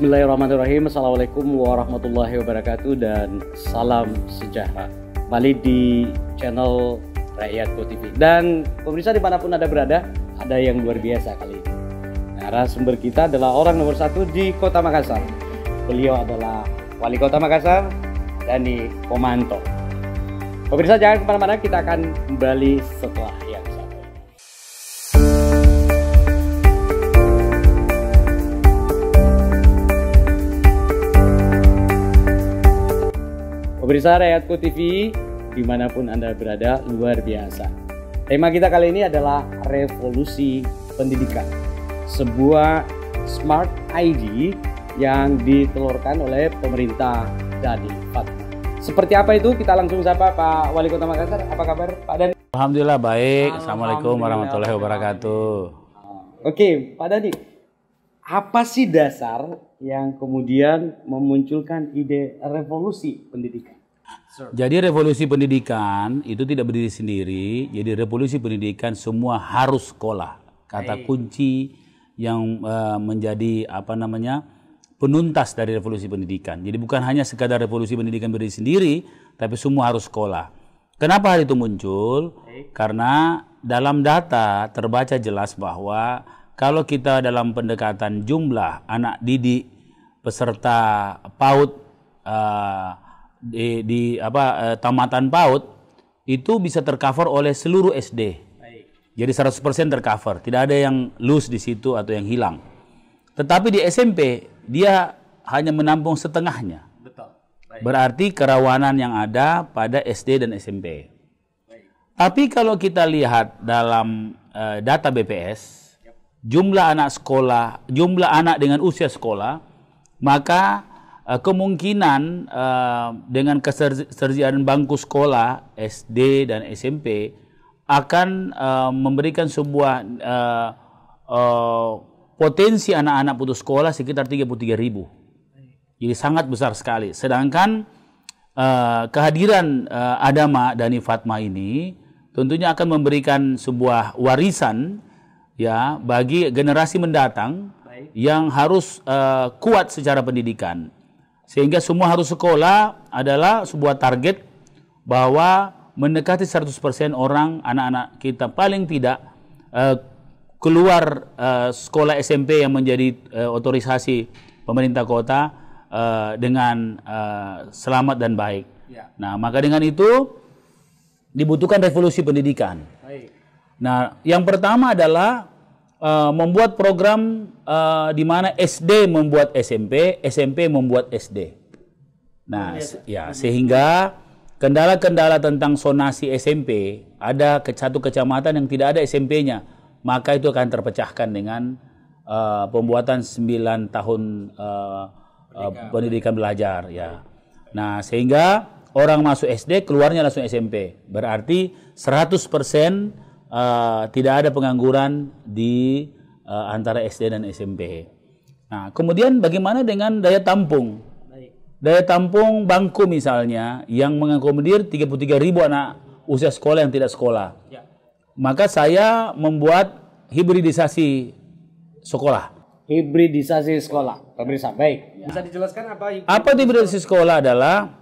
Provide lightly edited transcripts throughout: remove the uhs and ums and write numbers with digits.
Bismillahirrahmanirrahim. Assalamualaikum warahmatullahi wabarakatuh dan salam sejahtera. Kembali di channel Rakyatku TV. Dan pemirsa dimanapun Anda berada, ada yang luar biasa kali ini. Narasumber kita adalah orang nomor 1 di Kota Makassar. Beliau adalah Wali Kota Makassar, Dani Pomanto. Pemirsa jangan kemana-mana, kita akan kembali setelah yang satu ini. Pemirsa Rakyatku TV, dimanapun Anda berada, luar biasa. Tema kita kali ini adalah revolusi pendidikan. Sebuah smart ID yang ditelurkan oleh pemerintah Dani Fatma. Seperti apa itu? Kita langsung sapa Pak Wali Kota Makassar. Apa kabar Pak Dani? Alhamdulillah baik. Assalamualaikum warahmatullahi wabarakatuh. Oke, Pak Dani. Apa sih dasar yang kemudian memunculkan ide revolusi pendidikan? Jadi revolusi pendidikan itu tidak berdiri sendiri. Jadi revolusi pendidikan semua harus sekolah. Kata kunci yang menjadi penuntas dari revolusi pendidikan. Jadi bukan hanya sekadar revolusi pendidikan berdiri sendiri, tapi semua harus sekolah. Kenapa hal itu muncul? Karena dalam data terbaca jelas bahwa kalau kita dalam pendekatan jumlah anak didik peserta PAUD tamatan PAUD itu bisa tercover oleh seluruh SD. Jadi 100% tercover, tidak ada yang loose di situ atau yang hilang. Tetapi di SMP dia hanya menampung setengahnya. Betul. Berarti kerawanan yang ada pada SD dan SMP. Tapi kalau kita lihat dalam data BPS, jumlah anak sekolah, jumlah anak dengan usia sekolah, maka kemungkinan dengan ketersediaan bangku sekolah SD dan SMP akan memberikan sebuah potensi anak-anak putus sekolah sekitar 33.000. Jadi sangat besar sekali. Sedangkan kehadiran Adama Dani Fatma ini tentunya akan memberikan sebuah warisan ya bagi generasi mendatang yang harus kuat secara pendidikan. Sehingga semua harus sekolah adalah sebuah target bahwa mendekati 100% orang anak-anak kita paling tidak keluar sekolah SMP yang menjadi otorisasi pemerintah kota dengan selamat dan baik. Nah, maka dengan itu dibutuhkan revolusi pendidikan. Nah, yang pertama adalah membuat program di mana SD membuat SMP, SMP membuat SD. Nah, sehingga kendala-kendala tentang zonasi SMP, ada satu kecamatan yang tidak ada SMP-nya, maka itu akan terpecahkan dengan pembuatan 9 tahun pendidikan belajar. Ya. Nah, sehingga orang masuk SD, keluarnya langsung SMP. Berarti 100% tidak ada pengangguran di antara SD dan SMP. Nah, kemudian bagaimana dengan daya tampung? Daya tampung bangku misalnya yang mengakomodir 33.000 anak usia sekolah yang tidak sekolah. Maka saya membuat hibridisasi sekolah. Hibridisasi sekolah. Pemirsa, baik. Bisa dijelaskan apa? Apa hibridisasi sekolah adalah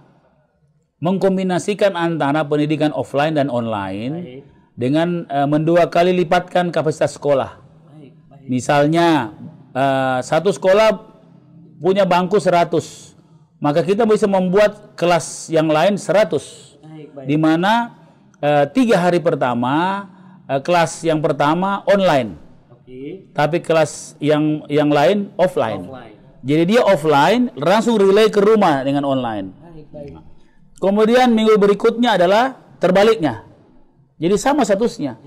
mengkombinasikan antara pendidikan offline dan online dengan mendua kali lipatkan kapasitas sekolah. Misalnya satu sekolah punya bangku 100. Maka kita bisa membuat kelas yang lain 100. Di mana 3 hari pertama kelas yang pertama online. Tapi kelas yang lain offline. Jadi dia offline langsung relay ke rumah dengan online. Kemudian minggu berikutnya adalah terbaliknya. Jadi sama statusnya.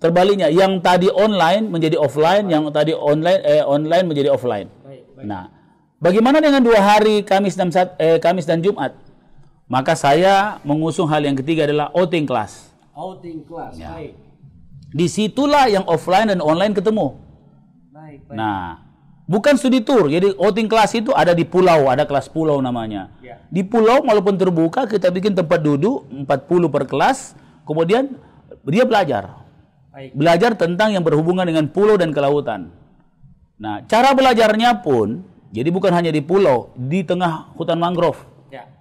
Terbaliknya, yang tadi online menjadi offline, yang tadi online menjadi offline. Nah, bagaimana dengan 2 hari Kamis dan Jumat? Maka saya mengusung hal yang ketiga adalah outing class. Outing class, baik. Disitulah yang offline dan online ketemu. Nah, bukan studi tour. Jadi outing class itu ada di pulau, ada kelas pulau namanya. Di pulau walaupun terbuka, kita bikin tempat duduk 40 per kelas. Kemudian dia belajar. Belajar tentang yang berhubungan dengan pulau dan kelautan. Nah, cara belajarnya pun Jadi bukan hanya di pulau, di tengah hutan mangrove, Ya.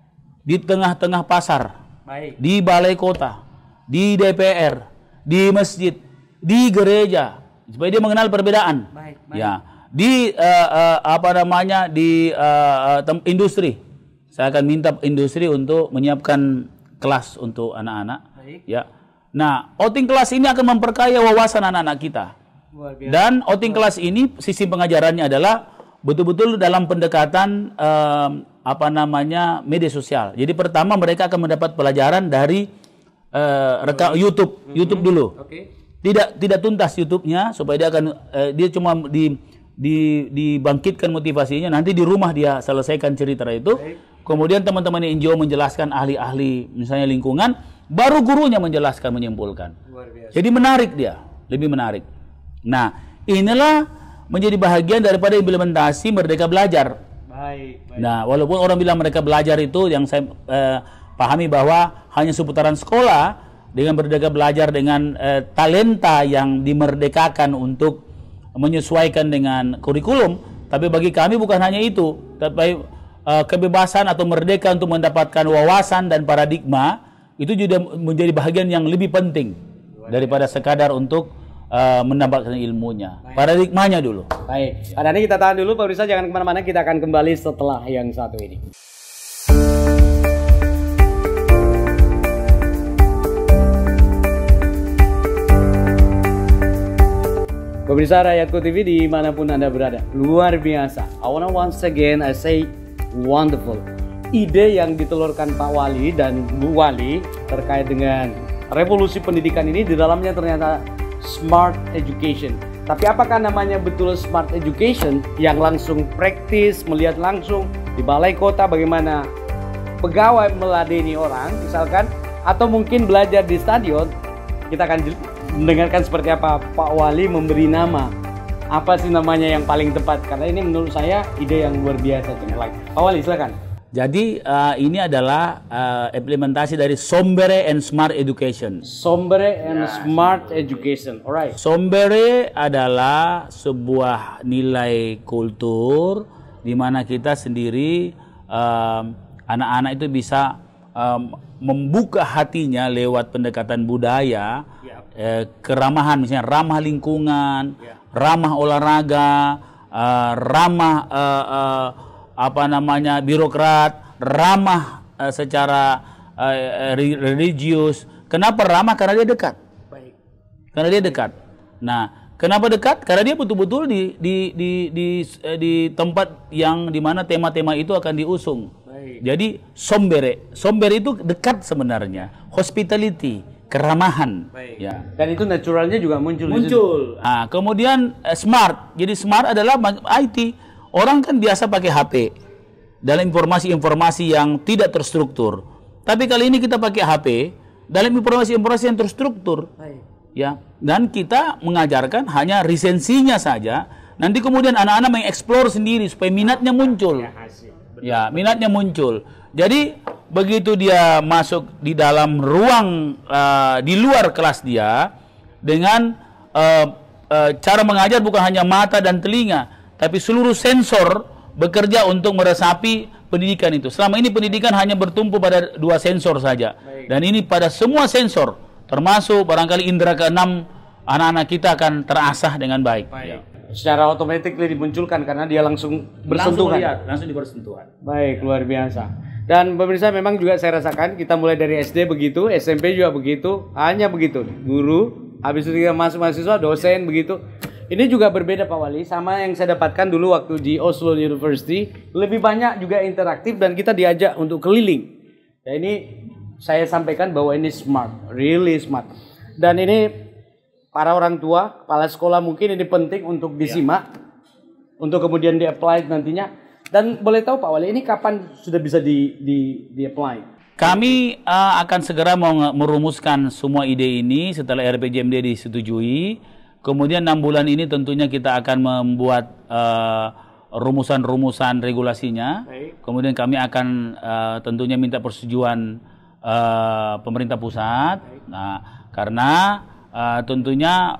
di tengah-tengah pasar, Baik. di balai kota, di DPR, di masjid, di gereja, supaya dia mengenal perbedaan. Baik. Ya, di industri. Saya akan minta industri untuk menyiapkan kelas untuk anak-anak. Baik. Ya. Nah, outing kelas ini akan memperkaya wawasan anak-anak kita. Luar biasa. Dan outing kelas ini sistem pengajarannya adalah betul-betul dalam pendekatan media sosial. Jadi pertama mereka akan mendapat pelajaran dari rekam YouTube dulu. Oke. Tidak tuntas YouTube-nya supaya dia cuma dibangkitkan motivasinya, nanti di rumah dia selesaikan cerita itu. Kemudian teman-teman NGO menjelaskan, ahli-ahli misalnya lingkungan, baru gurunya menjelaskan, menyimpulkan. Luar biasa. Jadi menarik dia, lebih menarik. Nah, inilah menjadi bahagian daripada implementasi Merdeka Belajar. Baik. Nah, walaupun orang bilang Merdeka Belajar itu yang saya pahami bahwa hanya seputaran sekolah, dengan Merdeka Belajar dengan talenta yang dimerdekakan untuk menyesuaikan dengan kurikulum, tapi bagi kami bukan hanya itu, tapi kebebasan atau merdeka untuk mendapatkan wawasan dan paradigma itu juga menjadi bahagian yang lebih penting daripada sekadar untuk mendapatkan ilmunya. Paradigmanya dulu. Baik. Pada ini kita tahan dulu, pemirsa jangan kemana-mana, kita akan kembali setelah yang satu ini. Pemirsa Rakyatku TV dimanapun Anda berada, luar biasa. I wanna once again I say wonderful. Ide yang ditelurkan Pak Wali dan Bu Wali terkait dengan revolusi pendidikan ini, di dalamnya ternyata smart education. Tapi apakah namanya betul smart education yang langsung praktis, melihat langsung di balai kota bagaimana pegawai meladeni orang misalkan, atau mungkin belajar di stadion? Kita akan mendengarkan seperti apa Pak Wali memberi nama. Apa sih namanya yang paling tepat? Karena ini menurut saya ide yang luar biasa. Pak Wali silakan. Jadi ini adalah implementasi dari Sombere and Smart Education. Sombere and Smart Education, alright. Sombere adalah sebuah nilai kultur di mana kita sendiri anak-anak itu bisa membuka hatinya lewat pendekatan budaya, keramahan, misalnya ramah lingkungan, ramah olahraga, ramah birokrat, ramah secara religius. Kenapa ramah? Karena dia dekat. Baik. Karena dia dekat. Nah, kenapa dekat? Karena dia betul-betul di tempat yang dimana tema-tema itu akan diusung. Baik. Jadi sombere itu dekat sebenarnya. Hospitality, keramahan. Baik. Ya. Dan itu naturalnya juga muncul. Nah, kemudian smart. Jadi smart adalah IT. Orang kan biasa pakai HP dalam informasi-informasi yang tidak terstruktur. Tapi kali ini kita pakai HP dalam informasi-informasi yang terstruktur. Baik. Ya, dan kita mengajarkan hanya resensinya saja. Nanti kemudian anak-anak mengeksplor sendiri supaya minatnya muncul. Ya, minatnya muncul. Jadi begitu dia masuk di dalam ruang di luar kelas dia, dengan cara mengajar bukan hanya mata dan telinga, tapi seluruh sensor bekerja untuk meresapi pendidikan itu. Selama ini pendidikan hanya bertumpu pada 2 sensor saja. Baik. Dan ini pada semua sensor, termasuk barangkali indera keenam anak-anak kita akan terasah dengan baik. Ya. Secara otomatis dimunculkan karena dia langsung bersentuhan. Langsung bersentuhan. Baik, luar biasa. Dan pemirsa memang juga saya rasakan, kita mulai dari SD begitu, SMP juga begitu, hanya begitu. Guru, habis itu kita masuk mahasiswa, dosen begitu. Ini juga berbeda Pak Wali, sama yang saya dapatkan dulu waktu di Oslo University. Lebih banyak juga interaktif dan kita diajak untuk keliling. Ya, ini saya sampaikan bahwa ini smart, really smart. Dan ini para orang tua, kepala sekolah mungkin ini penting untuk disimak, untuk kemudian di-apply nantinya. Dan boleh tahu Pak Wali, ini kapan sudah bisa di-apply? Kami akan segera merumuskan semua ide ini setelah RPJMD disetujui. Kemudian 6 bulan ini tentunya kita akan membuat rumusan-rumusan regulasinya. Baik. Kemudian kami akan tentunya minta persetujuan pemerintah pusat. Baik. Nah, karena tentunya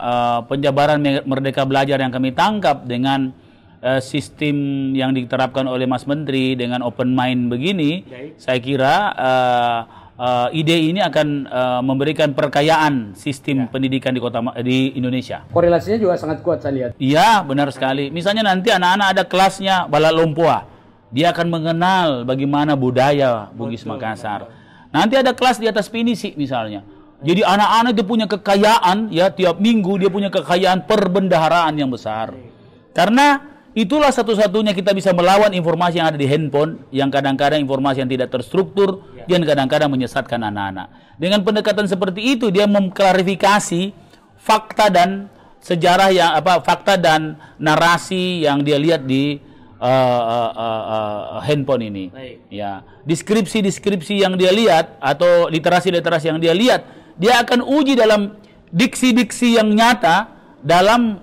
penjabaran Merdeka Belajar yang kami tangkap dengan sistem yang diterapkan oleh Mas Menteri dengan open mind begini, saya kira ide ini akan memberikan perkayaan sistem pendidikan di Indonesia. Korelasinya juga sangat kuat saya lihat. Iya, benar sekali. Misalnya nanti anak-anak ada kelasnya Bala Lumpua, dia akan mengenal bagaimana budaya Bugis Makassar. Nanti ada kelas di atas pinisi misalnya. Jadi anak-anak itu punya kekayaan, ya tiap minggu dia punya kekayaan perbendaharaan yang besar. Karena itulah satu-satunya kita bisa melawan informasi yang ada di handphone, yang kadang-kadang informasi yang tidak terstruktur, dan kadang-kadang menyesatkan anak-anak. Dengan pendekatan seperti itu, dia mengklarifikasi fakta dan sejarah yang fakta dan narasi yang dia lihat di handphone ini. Ya, deskripsi-deskripsi yang dia lihat atau literasi-literasi yang dia lihat, dia akan uji dalam diksi-diksi yang nyata dalam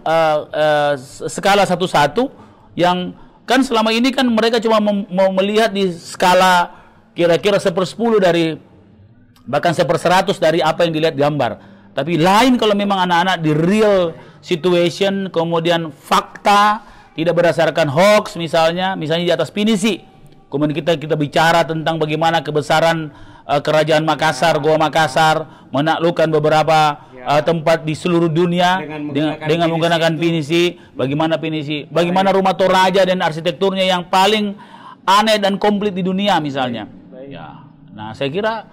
skala 1:1 yang kan selama ini kan mereka cuma mau melihat di skala kira-kira 1/10 dari bahkan 1/100 dari apa yang dilihat gambar. Tapi lain kalau memang anak-anak di real situation, kemudian fakta, tidak berdasarkan hoax misalnya di atas pinisi. Kemudian kita bicara tentang bagaimana kebesaran kerajaan Makassar, Goa Makassar menaklukkan beberapa tempat di seluruh dunia dengan menggunakan pinisi, bagaimana rumah Toraja dan arsitekturnya yang paling aneh dan komplit di dunia misalnya. Ya. Nah, saya kira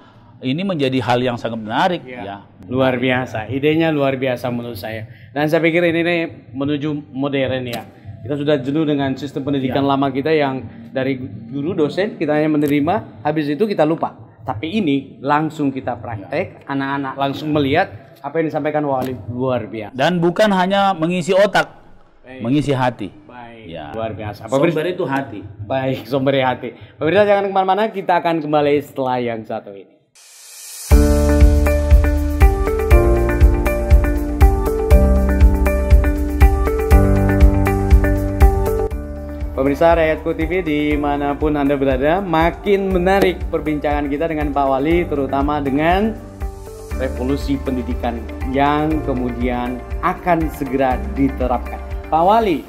ini menjadi hal yang sangat menarik ya. Luar biasa, idenya luar biasa menurut saya. Dan saya pikir ini nih menuju modern ya. Kita sudah jenuh dengan sistem pendidikan lama kita yang dari guru dosen kita hanya menerima, habis itu kita lupa. Tapi ini langsung kita praktek, anak-anak langsung melihat apa yang disampaikan wali, luar biasa. Dan bukan hanya mengisi otak, mengisi hati. Baik, ya. Luar biasa. Sumber itu hati. Baik, sumber hati. Pemirsa jangan kemana-mana, kita akan kembali setelah yang satu ini. Pemirsa Rakyatku TV dimanapun Anda berada, makin menarik perbincangan kita dengan Pak Wali, terutama dengan revolusi pendidikan yang kemudian akan segera diterapkan. Pak Wali,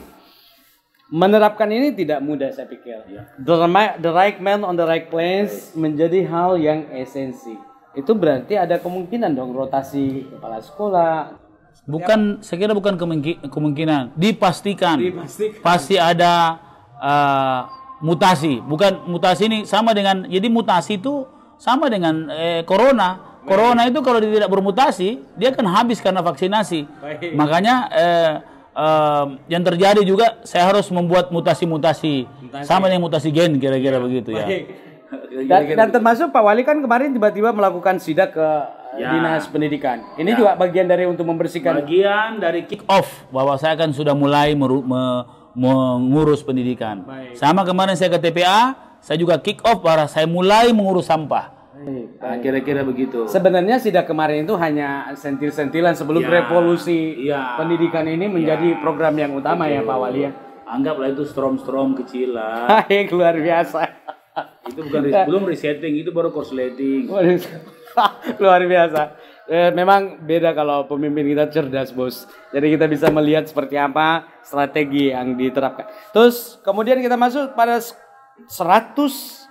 menerapkan ini tidak mudah saya pikir. The right man on the right place menjadi hal yang esensi. Itu berarti ada kemungkinan dong rotasi kepala sekolah. Saya kira bukan kemungkinan, dipastikan. Pasti ada mutasi. Bukan mutasi ini sama dengan, jadi mutasi itu sama dengan corona. Corona itu kalau dia tidak bermutasi, dia akan habis karena vaksinasi. Makanya yang terjadi juga saya harus membuat mutasi-mutasi sama dengan mutasi gen kira-kira begitu ya. Dan termasuk Pak Wali kan kemarin tiba-tiba melakukan sidak ke Dinas Pendidikan. Ini juga bagian dari untuk membersihkan. Bagian dari kick off bahwa saya kan sudah mulai mengurus pendidikan. Sama kemarin saya ke TPA, saya juga kick off bahwa saya mulai mengurus sampah. Kira-kira begitu. Sebenarnya sidak kemarin itu hanya sentil-sentilan sebelum revolusi pendidikan ini menjadi program yang utama ya Pak Wali ya. Anggaplah itu strom-strom kecil lah. Baik, luar biasa. Itu bukan belum resetting, itu baru korsleting. Luar biasa. Memang beda kalau pemimpin kita cerdas, Bos. Jadi kita bisa melihat seperti apa strategi yang diterapkan. Terus kemudian kita masuk pada 100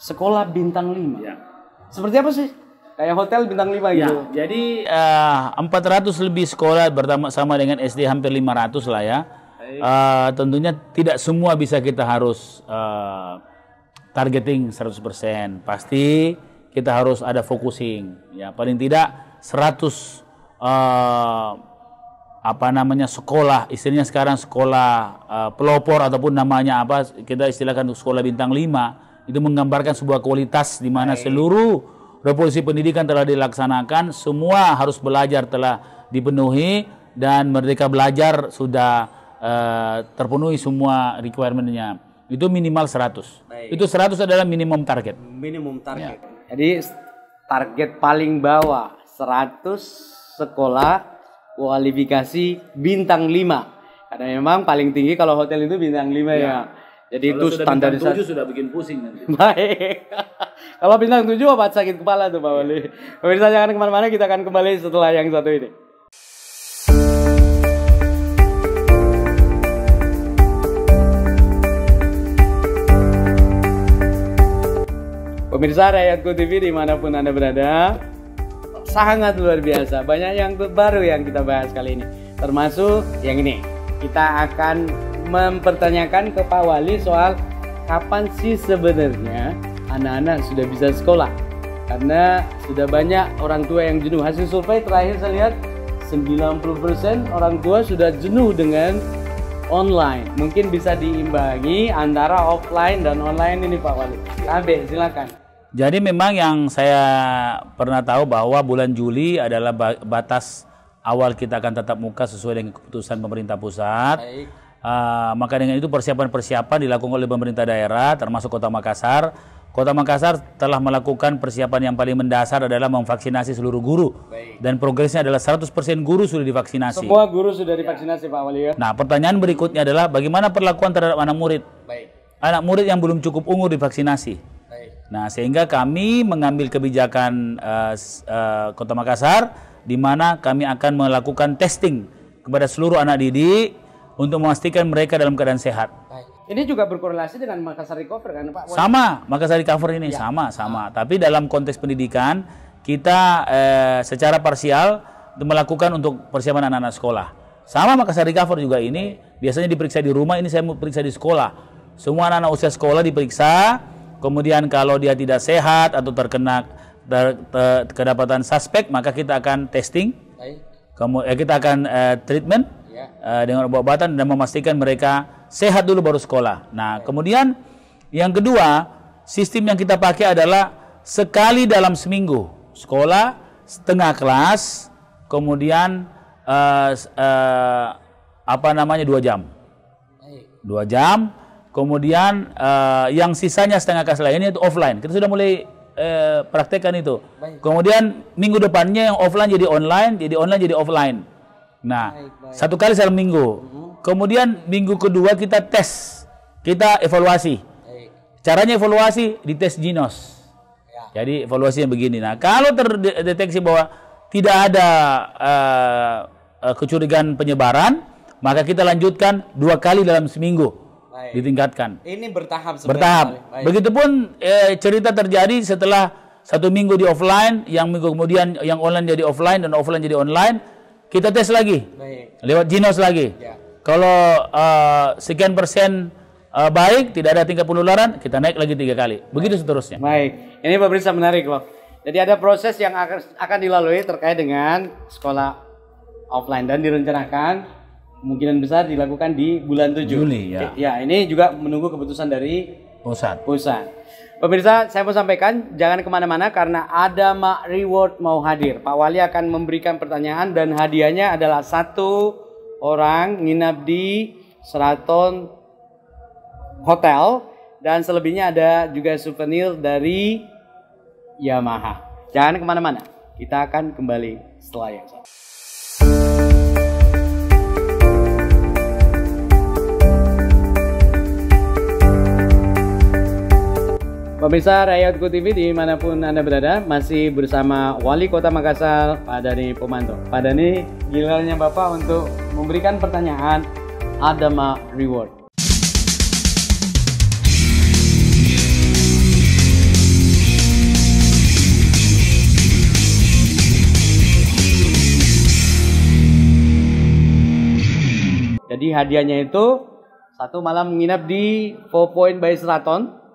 sekolah bintang 5. Ya. Seperti apa sih? Kayak hotel bintang 5 gitu. Jadi 400 lebih sekolah bersama dengan SD hampir 500 lah ya. Tentunya tidak semua bisa kita harus targeting 100%. Pasti kita harus ada focusing. Ya, paling tidak 100 sekolah, istilahnya sekarang sekolah pelopor ataupun namanya apa kita istilahkan sekolah bintang 5. Itu menggambarkan sebuah kualitas di mana seluruh revolusi pendidikan telah dilaksanakan, semua harus belajar telah dipenuhi dan Merdeka Belajar sudah terpenuhi semua requirement-nya. Itu minimal 100. Itu 100 adalah minimum target. Minimum target. Ya. Jadi target paling bawah 100 sekolah kualifikasi bintang 5. Karena memang paling tinggi kalau hotel itu bintang 5 ya. Jadi kalau itu standarisasi. 7 sudah bikin pusing nanti. Baik. Kalau bintang 7 obat sakit kepala tuh Pak Wali. Pemirsa jangan kemana-mana, kita akan kembali setelah yang satu ini. Pemirsa Rakyatku TV dimanapun Anda berada, sangat luar biasa. Banyak yang baru yang kita bahas kali ini. Termasuk yang ini. Kita akan mempertanyakan ke Pak Wali soal kapan sih sebenarnya anak-anak sudah bisa sekolah. Karena sudah banyak orang tua yang jenuh. Hasil survei terakhir saya lihat 90% orang tua sudah jenuh dengan online. Mungkin bisa diimbangi antara offline dan online ini Pak Wali. Abe, silakan. Jadi memang yang saya pernah tahu bahwa bulan Juli adalah batas awal kita akan tatap muka sesuai dengan keputusan pemerintah pusat. Baik. Maka dengan itu persiapan-persiapan dilakukan oleh pemerintah daerah termasuk Kota Makassar. Kota Makassar telah melakukan persiapan yang paling mendasar adalah memvaksinasi seluruh guru. Baik. Dan progresnya adalah 100% guru sudah divaksinasi. Semua guru sudah divaksinasi Pak Wali ya? Nah, pertanyaan berikutnya adalah bagaimana perlakuan terhadap anak murid? Baik. Anak murid yang belum cukup umur divaksinasi. Baik. Nah, sehingga kami mengambil kebijakan Kota Makassar di mana kami akan melakukan testing kepada seluruh anak didik untuk memastikan mereka dalam keadaan sehat. Baik. Ini juga berkorelasi dengan Makassar Recover kan Pak Wali? Sama, Makassar Recover ini sama. Tapi dalam konteks pendidikan kita secara parsial melakukan untuk persiapan anak-anak sekolah. Sama Makassar Recover juga ini biasanya diperiksa di rumah, ini saya mau periksa di sekolah. Semua anak-anak usia sekolah diperiksa, kemudian kalau dia tidak sehat atau terkena kedapatan suspek, maka kita akan testing, kita akan treatment dengan obat-obatan dan memastikan mereka sehat dulu baru sekolah. Nah, kemudian yang kedua, sistem yang kita pakai adalah sekali dalam seminggu sekolah setengah kelas, kemudian 2 jam. 2 jam, kemudian yang sisanya setengah kelas lainnya itu offline. Kita sudah mulai praktekkan itu. Kemudian minggu depannya yang offline jadi online, jadi offline. Nah, 1 kali dalam minggu. Kemudian minggu kedua kita tes, kita evaluasi. Caranya evaluasi di tes Ginos. Jadi evaluasinya begini. Nah, kalau terdeteksi bahwa tidak ada kecurigaan penyebaran, maka kita lanjutkan 2 kali dalam seminggu. Ditingkatkan. Ini bertahap sebenarnya. Bertahap. Begitupun cerita terjadi setelah 1 minggu di offline, yang minggu kemudian yang online jadi offline dan offline jadi online, kita tes lagi. Lewat Ginos lagi. Kalau sekian persen baik, tidak ada tingkat penularan, kita naik lagi 3 kali. Begitu seterusnya. Baik, ini pemirsa menarik loh. Jadi ada proses yang akan dilalui terkait dengan sekolah offline dan direncanakan kemungkinan besar dilakukan di bulan 7 Juli. Ya, ini juga menunggu keputusan dari pusat. Pemirsa, saya mau sampaikan jangan kemana-mana karena ada Mak Reward mau hadir. Pak Wali akan memberikan pertanyaan dan hadiahnya adalah 1 orang nginap di Sheraton Hotel dan selebihnya ada juga souvenir dari Yamaha. Jangan kemana-mana, kita akan kembali setelah yang satu. Pemirsa Rakyatku TV dimanapun Anda berada, masih bersama Wali Kota Makassar, Pak Dhani Pomanto. Pak Dhani, gilirannya Bapak untuk memberikan pertanyaan Adama Reward. Jadi hadiahnya itu 1 malam menginap di 4 Point by Sheraton.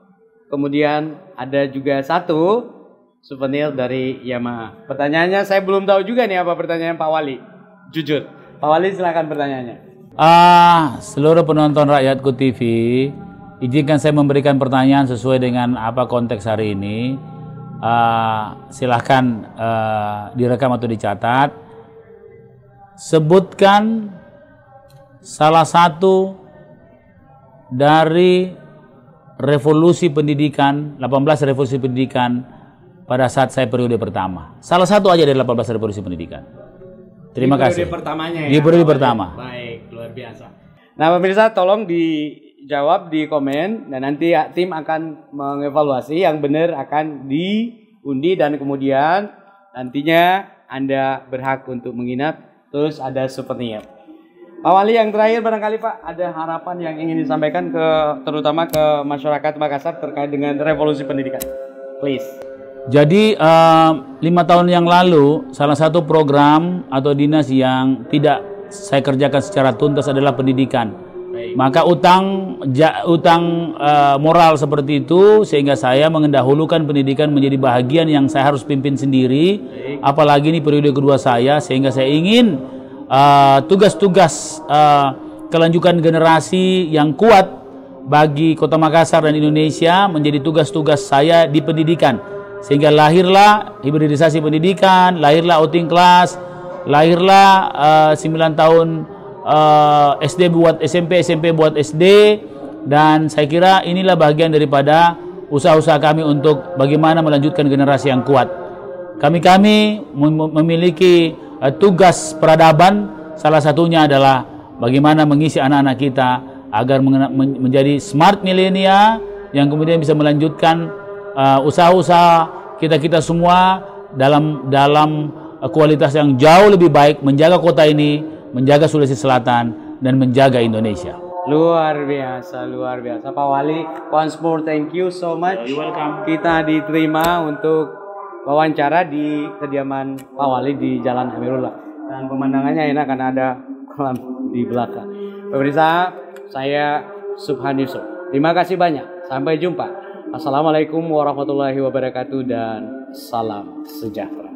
Kemudian ada juga 1 souvenir dari Yamaha. Pertanyaannya saya belum tahu juga nih apa pertanyaan Pak Wali. Jujur, Pak Wali silakan pertanyaannya. Seluruh penonton Rakyatku TV, izinkan saya memberikan pertanyaan sesuai dengan apa konteks hari ini. Silahkan direkam atau dicatat. Sebutkan salah satu dari revolusi pendidikan, 18 revolusi pendidikan pada saat saya periode pertama. Salah satu aja dari 18 revolusi pendidikan. Terima kasih. Di periode pertamanya ya. Di periode pertama. Baik, luar biasa. Nah, pemirsa tolong dijawab di komen dan nanti tim akan mengevaluasi yang benar akan diundi dan kemudian nantinya Anda berhak untuk menginap terus ada souvenir. Pak Wali, yang terakhir barangkali Pak ada harapan yang ingin disampaikan terutama ke masyarakat Makassar terkait dengan revolusi pendidikan. please. Jadi 5 tahun yang lalu salah satu program atau dinas yang tidak saya kerjakan secara tuntas adalah pendidikan. Baik. Maka utang moral seperti itu sehingga saya mengendahulukan pendidikan menjadi bahagian yang saya harus pimpin sendiri. Baik. Apalagi ini periode kedua saya, sehingga saya ingin tugas-tugas kelanjutan generasi yang kuat bagi Kota Makassar dan Indonesia menjadi tugas-tugas saya di pendidikan. Sehingga lahirlah hibridisasi pendidikan, lahirlah outing class, lahirlah 9 tahun SD buat SMP, SMP buat SD, dan saya kira inilah bagian daripada usaha-usaha kami untuk bagaimana melanjutkan generasi yang kuat. Kami memiliki tugas peradaban, salah satunya adalah bagaimana mengisi anak-anak kita agar menjadi smart milenial yang kemudian bisa melanjutkan usaha-usaha kita semua dalam kualitas yang jauh lebih baik, menjaga kota ini, menjaga Sulawesi Selatan, dan menjaga Indonesia. Luar biasa, luar biasa. Pak Wali, once more thank you so much. You're welcome. Kita diterima untuk wawancara di kediaman Pak Wali di Jalan Amirullah. Dan pemandangannya enak karena ada kolam di belakang. Pemirsa, saya Subhan Yusuf. Terima kasih banyak. Sampai jumpa. Assalamualaikum warahmatullahi wabarakatuh dan salam sejahtera.